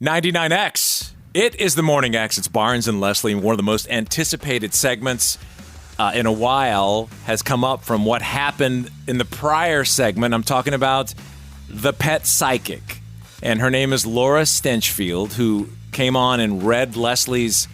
99X. It is the Morning X. It's Barnes and Leslie. One of the most anticipated segments in a while has come up from what happened in the prior segment. I'm talking about the pet psychic. And her name is Laura Stenchfield, who came on and read Leslie's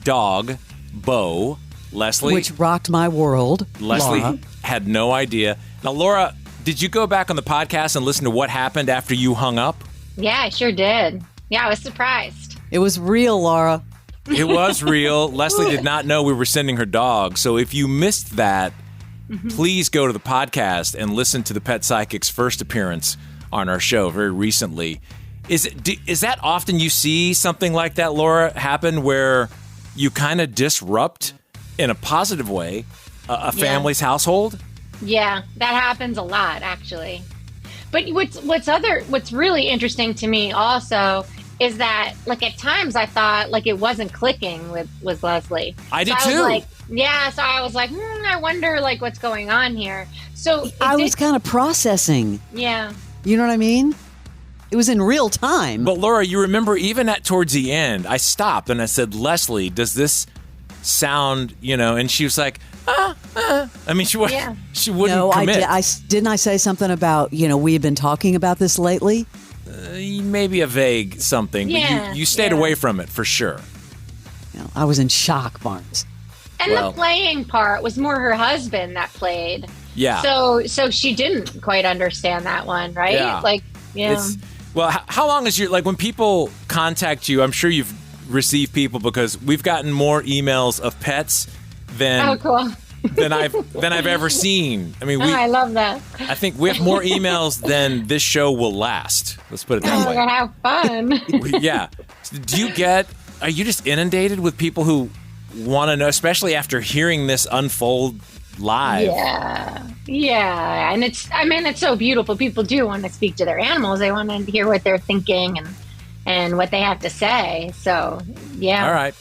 dog, Bo. Leslie. Which rocked my world. Leslie Laura had no idea. Now, Laura, did you go back on the podcast and listen to what happened after you hung up? Yeah, I sure did. Yeah, I was surprised. It was real, Laura. It was real. Leslie did not know we were sending her dog. So if you missed that, please go to the podcast and listen to the Pet Psychic's first appearance on our show very recently. Is that often you see something like that, Laura, happen where you kind of disrupt in a positive way a family's household? Yeah, that happens a lot, actually. But what's really interesting to me also is that, like, at times I thought like it wasn't clicking with Leslie. I did too. So I was like, I wonder like what's going on here. So I was kind of processing. Yeah. You know what I mean? It was in real time. But Laura, you remember even towards the end, I stopped and I said, Leslie, does this sound, and she was like, I mean, she wouldn't commit. Didn't I say something about, we had been talking about this lately? Maybe a vague something, but you stayed away from it for sure. I was in shock, Barnes. And the playing part was more her husband that played. Yeah. So she didn't quite understand that one, right? Yeah. Well, how long is when people contact you, I'm sure you've received people, because we've gotten more emails of pets than than I've ever seen. I mean, I love that. I think we have more emails than this show will last. Let's put it that way. We're gonna have fun. Yeah. Are you just inundated with people who want to know, especially after hearing this unfold live? Yeah. And it's so beautiful. People do want to speak to their animals. They want to hear what they're thinking and what they have to say. So, yeah. All right.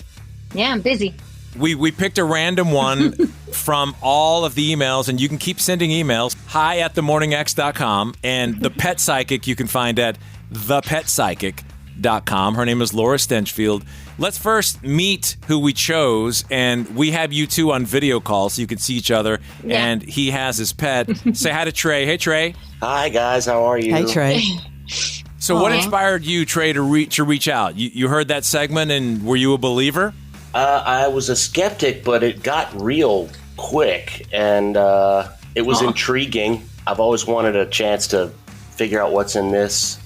Yeah, I'm busy. We picked a random one from all of the emails, and you can keep sending emails. hi@themorningx.com, and the Pet Psychic you can find at thepetpsychic.com. Her name is Laura Stenchfield. Let's first meet who we chose, and we have you two on video call so you can see each other, and he has his pet. Say hi to Trey. Hey, Trey. Hi, guys. How are you? Hey, Trey. So what inspired you, Trey, to reach out? You heard that segment, and were you a believer? I was a skeptic, but it got real quick, and it was intriguing. I've always wanted a chance to figure out what's in this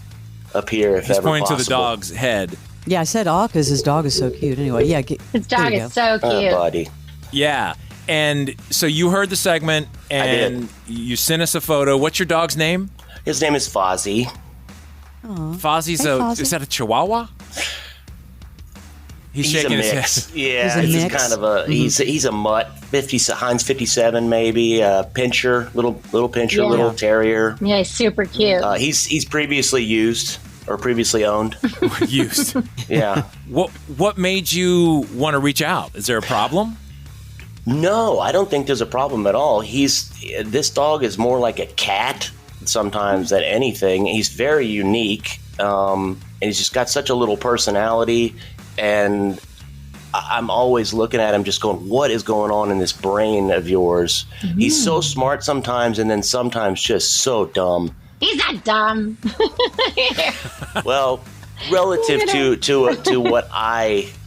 up here, if ever possible. He's pointing to the dog's head. Yeah, I said because his dog is so cute. Anyway, yeah. His dog is so cute. Buddy. Yeah. And so you heard the segment, and you sent us a photo. What's your dog's name? His name is Fozzy. Fozzy's Fozzy. Is that a Chihuahua? He's shaking his head. Yeah, he's just kind of a he's a mutt. Heinz 57 maybe. Pincher, little pincher, little terrier. Yeah, he's super cute. He's previously used or previously owned. Used. Yeah. What made you want to reach out? Is there a problem? No, I don't think there's a problem at all. This dog is more like a cat sometimes than anything. He's very unique, and he's just got such a little personality. And I'm always looking at him just going, what is going on in this brain of yours? He's so smart sometimes, and then sometimes just so dumb. He's not dumb. Well, relative to what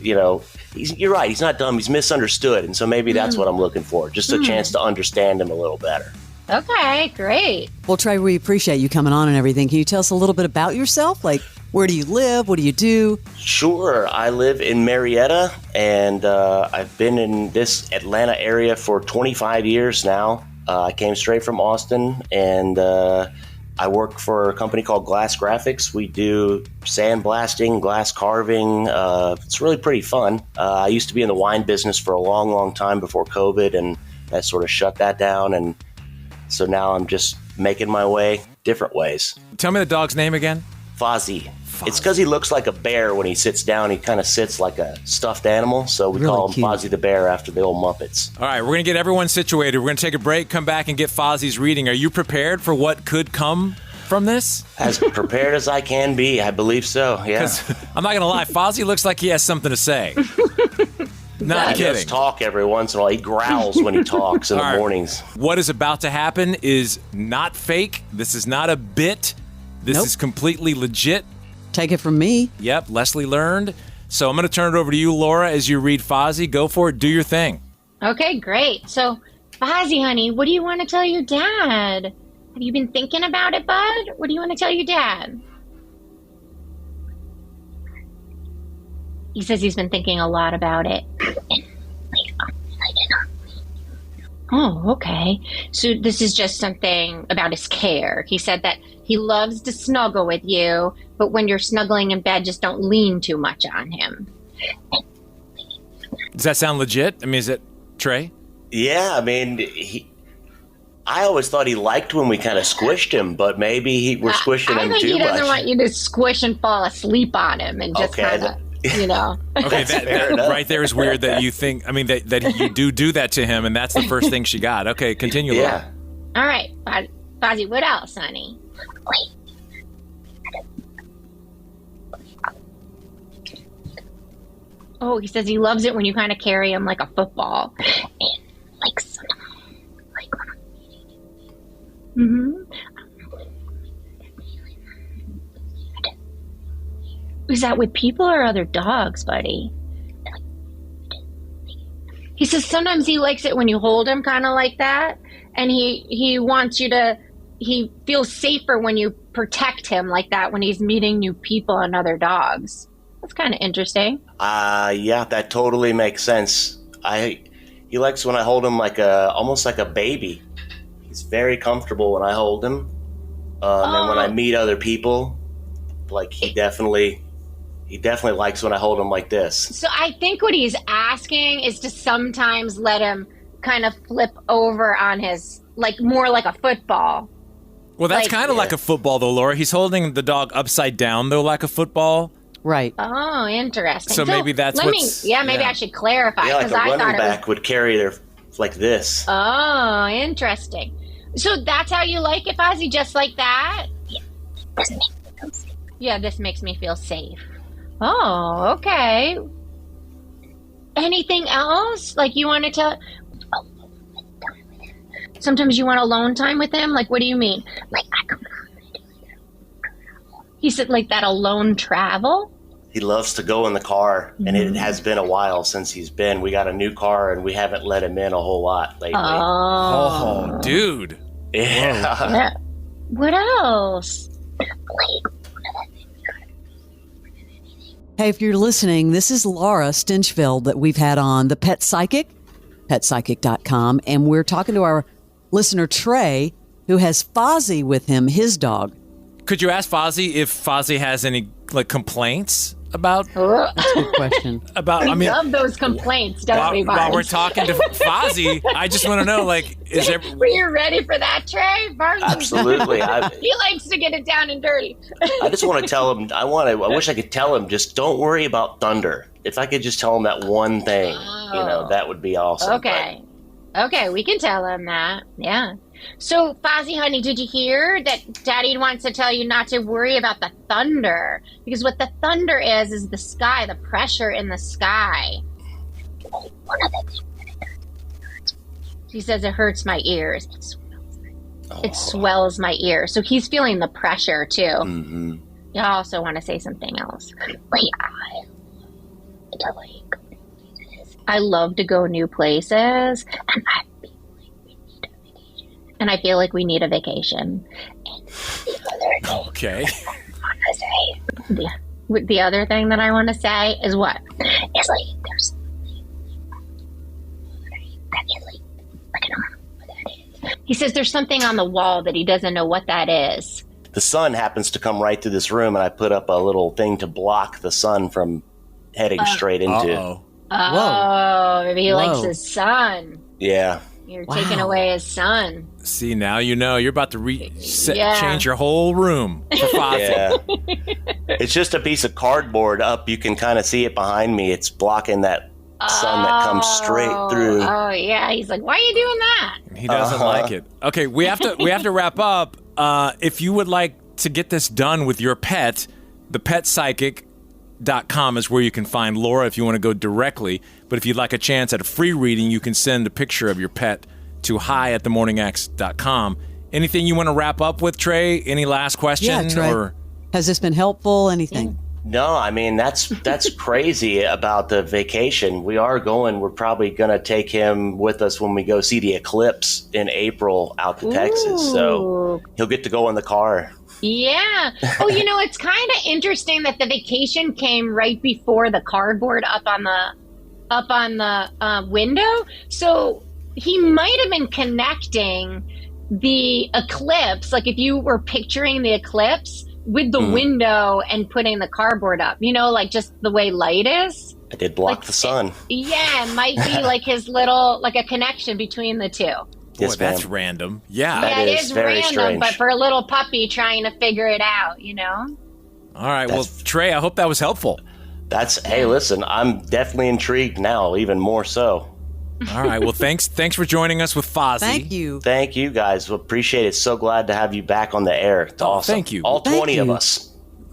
you're right. He's not dumb. He's misunderstood. And so maybe that's what I'm looking for. Just a chance to understand him a little better. Okay, great. Well, Trey, we appreciate you coming on and everything. Can you tell us a little bit about yourself? Like, where do you live? What do you do? Sure. I live in Marietta, and I've been in this Atlanta area for 25 years now. I came straight from Austin, and I work for a company called Glass Graphics. We do sandblasting, glass carving. It's really pretty fun. I used to be in the wine business for a long, long time before COVID, and that sort of shut that down. And so now I'm just making my way different ways. Tell me the dog's name again. Fozzy. It's because he looks like a bear when he sits down. He kind of sits like a stuffed animal, so we call him Fozzy the Bear after the old Muppets. All right, we're going to get everyone situated. We're going to take a break, come back, and get Fozzy's reading. Are you prepared for what could come from this? As prepared as I can be, I believe so. Yeah. 'Cause I'm not going to lie, Fozzy looks like he has something to say. Not He does kidding. talk every once in a while. He growls when he talks in the All right. mornings. What is about to happen is not fake. This is not a bit. This Nope. is completely legit. Take it from me. Yep, Leslie learned. So I'm going to turn it over to you, Laura, as you read Fozzy. Go for it. Do your thing. Okay, great. So, Fozzy, honey, what do you want to tell your dad? Have you been thinking about it, bud? What do you want to tell your dad? He says he's been thinking a lot about it. Oh, okay. So this is just something about his care. He said that he loves to snuggle with you, but when you're snuggling in bed, just don't lean too much on him. Does that sound legit? I mean, is it Trey? Yeah, I mean, I always thought he liked when we kind of squished him, but maybe we're squishing I him think too he doesn't much. want you to squish and fall asleep on him and just Okay, kind of, you know. Okay, Fair that enough. right there is weird that you think, I mean, that you do that to him, and that's the first thing she got. Okay, continue, Laura. Yeah. All right, Fozzy, what else, honey? Oh, he says he loves it when you kind of carry him like a football. And like mm-hmm. Is that with people or other dogs, buddy? He says sometimes he likes it when you hold him kind of like that. And he wants you to, he feels safer when you protect him like that when he's meeting new people and other dogs. That's kind of interesting. Yeah, that totally makes sense. He likes when I hold him almost like a baby. He's very comfortable when I hold him. And when I meet other people, like he definitely likes when I hold him like this. So I think what he's asking is to sometimes let him kind of flip over on his, like more like a football. Well, that's Like- kind of like a football, though, Laura. He's holding the dog upside down, though, like a football. Right. Oh, interesting. So maybe that's maybe yeah. I should clarify Yeah, like because a I running thought it was. back would carry their like this. Oh, interesting. So that's how you like it, Fozzy? Just like that? Yeah, this makes me feel safe. Oh, okay. Anything else? Like you want to tell? Sometimes you want alone time with him? Like, what do you mean? Like, he said like that alone travel? He loves to go in the car, and it has been a while since he's been. We got a new car, and we haven't let him in a whole lot lately. Oh, dude. Yeah. Yeah. What else? Hey, if you're listening, this is Laura Stinchfield that we've had on the Pet Psychic, petpsychic.com, and we're talking to our listener Trey, who has Fozzy with him, his dog. Could you ask Fozzy if Fozzy has any like complaints about Good question. I love those complaints, don't we, while we're Barnes? talking to Fozzy? I just want to know, like, is there? Were you ready for that, Trey? Barnes? Absolutely. He likes to get it down and dirty. I just want to tell him. I wish I could tell him. Just don't worry about thunder. If I could just tell him that one thing, that would be awesome. Okay. Okay, we can tell him that. Yeah. So, Fozzy, honey, did you hear that Daddy wants to tell you not to worry about the thunder? Because what the thunder is the sky, the pressure in the sky. He says it hurts my ears. It swells my ears. So he's feeling the pressure, too. Mm-hmm. You also want to say something else. I love to go new places, and I feel like we need a vacation. And the other thing Okay. I want to say, the other thing that I want to say is what? It's like there's that is like I don't know what that is. He says there's something on the wall that he doesn't know what that is. The sun happens to come right through this room, and I put up a little thing to block the sun from heading straight into. Uh-oh. Oh, maybe he likes Whoa. his son. Yeah. You're taking away his son. See, now you know you're about to Yeah. change your whole room for Fozzy. Yeah. It's just a piece of cardboard up. You can kind of see it behind me. It's blocking that sun that comes straight through. Oh yeah, he's like, why are you doing that? He doesn't like it. Okay, we have to wrap up. If you would like to get this done with your pet, thepetpsychic.com is where you can find Laura if you want to go directly. But if you'd like a chance at a free reading, you can send a picture of your pet to hi@themorningx.com. Anything you want to wrap up with, Trey? Any last question? Yeah, Trey. Or Has this been helpful? Anything? No, I mean, that's crazy about the vacation. We're probably going to take him with us when we go see the eclipse in April out to Texas. So he'll get to go in the car. Yeah. Oh, it's kind of interesting that the vacation came right before the cardboard up on the window. So he might have been connecting the eclipse, like if you were picturing the eclipse with the window and putting the cardboard up, like just the way light is. I did block the sun. It might be like his little, like a connection between the two. Yes, boy, that's random. Yeah. That it is is very random, strange. but for a little puppy trying to figure it out, All right. Well, Trey, I hope that was helpful. Hey, listen, I'm definitely intrigued now, even more so. All right. Well, thanks for joining us with Fozzy. Thank you. Thank you, guys. We appreciate it. So glad to have you back on the air. It's awesome. Thank you. All Thank 20 of you. us.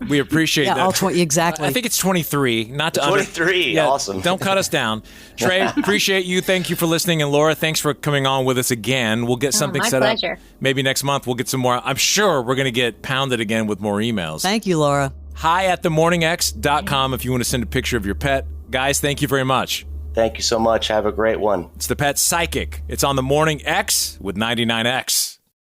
We appreciate that. All 20, exactly. I think it's 23, not to 23, awesome. Don't cut us down. Trey, appreciate you. Thank you for listening. And Laura, thanks for coming on with us again. We'll get something set pleasure. up. Maybe next month we'll get some more. I'm sure we're going to get pounded again with more emails. Thank you, Laura. hi@themorningx.com if you want to send a picture of your pet. Guys, thank you very much. Thank you so much. Have a great one. It's the Pet Psychic. It's on the Morning X with 99X.